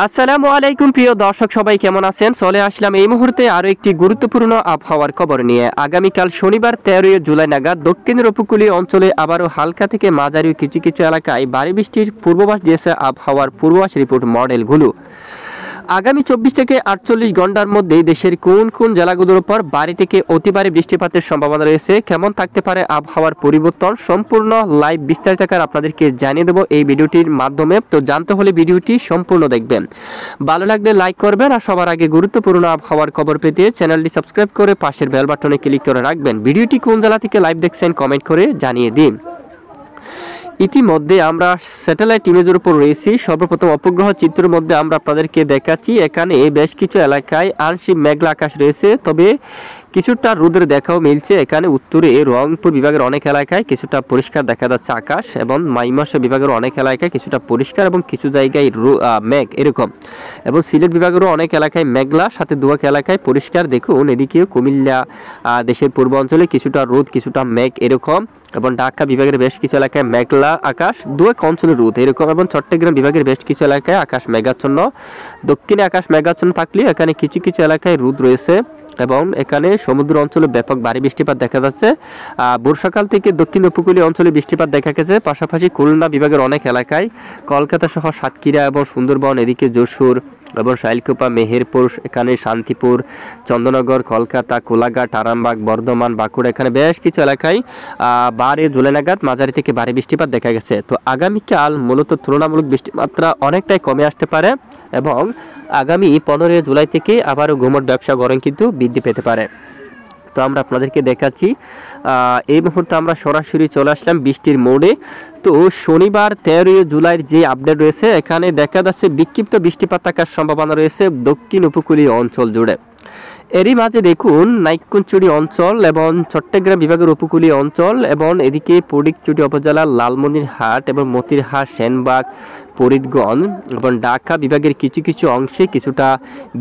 আসসালামু আলাইকুম প্রিয় দর্শক, সবাই কেমন আছেন? চলে আসলাম এই মুহূর্তে আরো একটি গুরুত্বপূর্ণ আবহাওয়ার খবর নিয়ে। আগামীকাল শনিবার 13 জুলাই নাগাদ দক্ষিণের উপকূলীয় অঞ্চলে আবারও হালকা থেকে মাঝারি কিছু কিছু এলাকায় ভারী বৃষ্টির পূর্বাভাস দিয়েছে আবহাওয়ার পূর্বাভাস রিপোর্ট মডেলগুলো। আগামী 24 থেকে 48 ঘন্টার মধ্যে দেশের কোন কোন জেলাগুলোর উপর ভারী থেকে অতি ভারী বৃষ্টিপাতের সম্ভাবনা রয়েছে, কেমন থাকতে পারে আবহাওয়ার পরিবর্তন, সম্পূর্ণ লাইভ বিস্তারিত আকারে আপনাদেরকে জানিয়ে দেবো এই ভিডিওটির মাধ্যমে। তো জানতে হলে ভিডিওটি সম্পূর্ণ দেখবেন, ভালো লাগলে লাইক করবেন, আর সবার আগে গুরুত্বপূর্ণ আবহাওয়ার খবর পেতে চ্যানেলটি সাবস্ক্রাইব করে পাশের বেল বাটনে ক্লিক করে রাখবেন। ভিডিওটি কোন জেলা থেকে লাইভ দেখছেন কমেন্ট করে জানিয়ে দিন। ইতিমধ্যে আমরা স্যাটেলাইট ইমেজের উপর রয়েছি। সর্বপ্রথম উপগ্রহ চিত্রের মধ্যে আমরা আপনাদেরকে দেখাচ্ছি, এখানে বেশ কিছু এলাকায় আংশিক মেঘলা আকাশ রয়েছে, তবে কিছুটা রোদের দেখাও মিলছে। এখানে উত্তরে রংপুর বিভাগের অনেক এলাকায় কিছুটা পরিষ্কার দেখা যাচ্ছে আকাশ, এবং ময়মনসিংহ বিভাগের অনেক এলাকায় কিছুটা পরিষ্কার এবং কিছু জায়গায় মেঘ এরকম, এবং সিলেট বিভাগেরও অনেক এলাকায় মেঘলা, সাথে দুয়াক এলাকায় পরিষ্কার। দেখুন এদিকেও কুমিল্লা দেশের পূর্বাঞ্চলে কিছুটা রোদ কিছুটা মেঘ এরকম, এবং ঢাকা বিভাগের বেশ কিছু এলাকায় মেঘলা আকাশ, দুয়াক অঞ্চলে রোদ এরকম, এবং চট্টগ্রাম বিভাগের বেশ কিছু এলাকায় আকাশ মেঘাচ্ছন্ন। দক্ষিণে আকাশ মেঘাচ্ছন্ন থাকলেও এখানে কিছু কিছু এলাকায় রোদ রয়েছে, এবং এখানে সমুদ্র অঞ্চলে ব্যাপক ভারী বৃষ্টিপাত দেখা যাচ্ছে। বর্ষাকাল থেকে দক্ষিণ উপকূলীয় অঞ্চলে বৃষ্টিপাত দেখা গেছে। পাশাপাশি খুলনা বিভাগের অনেক এলাকায়, কলকাতা সহ সাতক্ষীরা এবং সুন্দরবন, এদিকে যশোর এবং শাইলকুপা, মেহেরপুর, এখানে শান্তিপুর, চন্দ্রনগর, কলকাতা, কোলাঘাট, আরামবাগ, বর্ধমান, বাঁকুড়া, এখানে বেশ কিছু এলাকায় 12 জুলাই নাগাদ মাঝারি থেকে ভারী বৃষ্টিপাত দেখা গেছে। তো আগামীকাল মূলত তুলনামূলক বৃষ্টির মাত্রা অনেকটাই কমে আসতে পারে, এবং আগামী 15 জুলাই থেকে আবারও ঘুমট ব্যবসা গরম কিন্তু বৃদ্ধি পেতে পারে। তো আমরা আপনাদেরকে দেখাচ্ছি, এই মুহূর্তে আমরা সরাসরি চলে আসলাম বৃষ্টির মোড়ে। তো শনিবার 13 জুলাইয়ের যে আপডেট রয়েছে, এখানে দেখা যাচ্ছে বিক্ষিপ্ত বৃষ্টিপাত থাকার সম্ভাবনা রয়েছে দক্ষিণ উপকূলীয় অঞ্চল জুড়ে। এরই মাঝে দেখুন নাইক্ষ্যংছড়ি অঞ্চল এবং চট্টগ্রাম বিভাগের উপকূলীয় অঞ্চল, এবং এদিকে ফটিকছড়ি উপজেলার লালমনিরহাট এবং মতিরহাট, সেনবাগ, ফরিদগঞ্জ এবং ঢাকা বিভাগের কিছু কিছু অংশে কিছুটা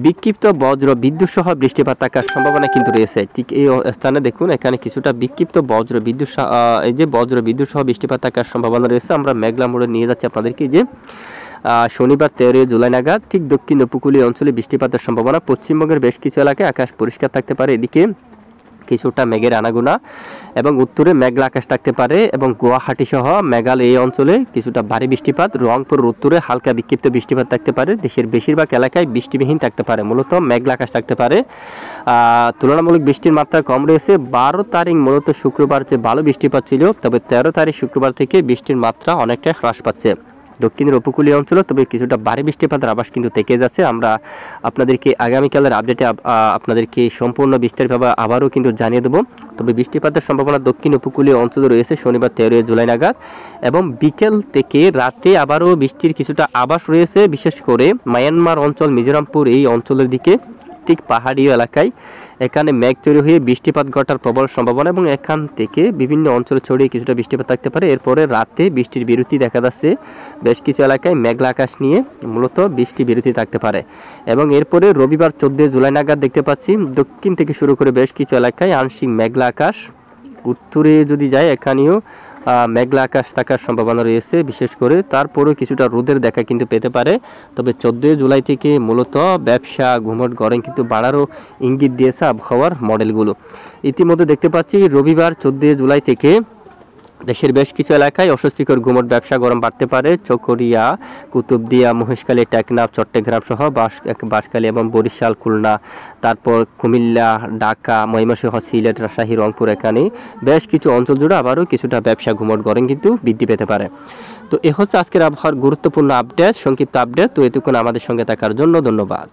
বিক্ষিপ্ত বজ্র বিদ্যুৎ সহ বৃষ্টিপাত থাকার সম্ভাবনা কিন্তু রয়েছে। ঠিক এই স্থানে দেখুন এখানে কিছুটা বিক্ষিপ্ত বজ্র বিদ্যুৎ সহ বৃষ্টিপাত থাকার সম্ভাবনা রয়েছে। আমরা মেঘলা মোড়ে নিয়ে যাচ্ছি আপনাদেরকে, যে শনিবার 13 জুলাই নাগাদ ঠিক দক্ষিণ উপকূলীয় অঞ্চলে বৃষ্টিপাতের সম্ভাবনা। পশ্চিমবঙ্গের বেশ কিছু এলাকায় আকাশ পরিষ্কার থাকতে পারে, এদিকে কিছুটা মেঘের আনাগোনা, এবং উত্তরে মেঘলা আকাশ থাকতে পারে, এবং গুয়াহাটি সহ মেঘালয় এই অঞ্চলে কিছুটা ভারী বৃষ্টিপাত। রংপুর উত্তরে হালকা বিক্ষিপ্ত বৃষ্টিপাত থাকতে পারে। দেশের বেশিরভাগ এলাকায় বৃষ্টিবিহীন থাকতে পারে, মূলত মেঘলা আকাশ থাকতে পারে। তুলনামূলক বৃষ্টির মাত্রা কম রয়েছে। 12 তারিখ মূলত শুক্রবার যে ভালো বৃষ্টিপাত ছিল, তবে 13 তারিখ শুক্রবার থেকে বৃষ্টির মাত্রা অনেকটাই হ্রাস পাচ্ছে দক্ষিণের উপকূলীয় অঞ্চলে, তবে কিছুটা ভারী বৃষ্টিপাতের আভাস কিন্তু থেকে যাচ্ছে। আমরা আপনাদেরকে আগামীকালের আপডেটে আপনাদেরকে সম্পূর্ণ বিস্তারিতভাবে আবারও কিন্তু জানিয়ে দেবো। তবে বৃষ্টিপাতের সম্ভাবনা দক্ষিণ উপকূলীয় অঞ্চলে রয়েছে শনিবার 13 জুলাই নাগাদ, এবং বিকেল থেকে রাতে আবারও বৃষ্টির কিছুটা আভাস রয়েছে, বিশেষ করে মায়ানমার অঞ্চল, মিজোরামপুর এই অঞ্চলের দিকে, ঠিক পাহাড়ি এলাকায় এখানে মেঘ তৈরি হয়ে বৃষ্টিপাত ঘটার প্রবল সম্ভাবনা, এবং এখান থেকে বিভিন্ন অঞ্চলে ছড়িয়ে কিছুটা বৃষ্টিপাত থাকতে পারে। এরপরে রাতে বৃষ্টির বিরতি দেখা যাচ্ছে, বেশ কিছু এলাকায় মেঘলা আকাশ নিয়ে মূলত বৃষ্টি বিরতি থাকতে পারে। এবং এরপরে রবিবার 14 জুলাই নাগাদ দেখতে পাচ্ছি দক্ষিণ থেকে শুরু করে বেশ কিছু এলাকায় আংশিক মেঘলা আকাশ, উত্তরে যদি যায় এখানেও মেঘলা আকাশ থাকার সম্ভাবনা রয়েছে বিশেষ করে। তারপরেও কিছুটা রোদের দেখা কিন্তু পেতে পারে। তবে 14 জুলাই থেকে মূলত ব্যবসা ঘুমট গরম কিন্তু বাড়ারও ইঙ্গিত দিয়েছে আবহাওয়ার মডেলগুলো। ইতিমধ্যে দেখতে পাচ্ছি রবিবার 14 জুলাই থেকে দেশের বেশ কিছু এলাকায় অস্বস্তিকর ঘুমট ব্যবসা গরম বাড়তে পারে। চকরিয়া, কুতুবদিয়া, মহেশখালী, টেকনাফ, চট্টগ্রাম সহ বাঁশখালী এবং বরিশাল, খুলনা, তারপর কুমিল্লা, ঢাকা, ময়মনসিংহ, সিলেট, রাজশাহী, রংপুর, এখানে বেশ কিছু অঞ্চল জুড়ে আবারও কিছুটা ব্যবসা ঘুমট গরম কিন্তু বৃদ্ধি পেতে পারে। তো এ হচ্ছে আজকের আবহাওয়ার গুরুত্বপূর্ণ আপডেট, সংক্ষিপ্ত আপডেট। তো এতক্ষণ আমাদের সঙ্গে থাকার জন্য ধন্যবাদ।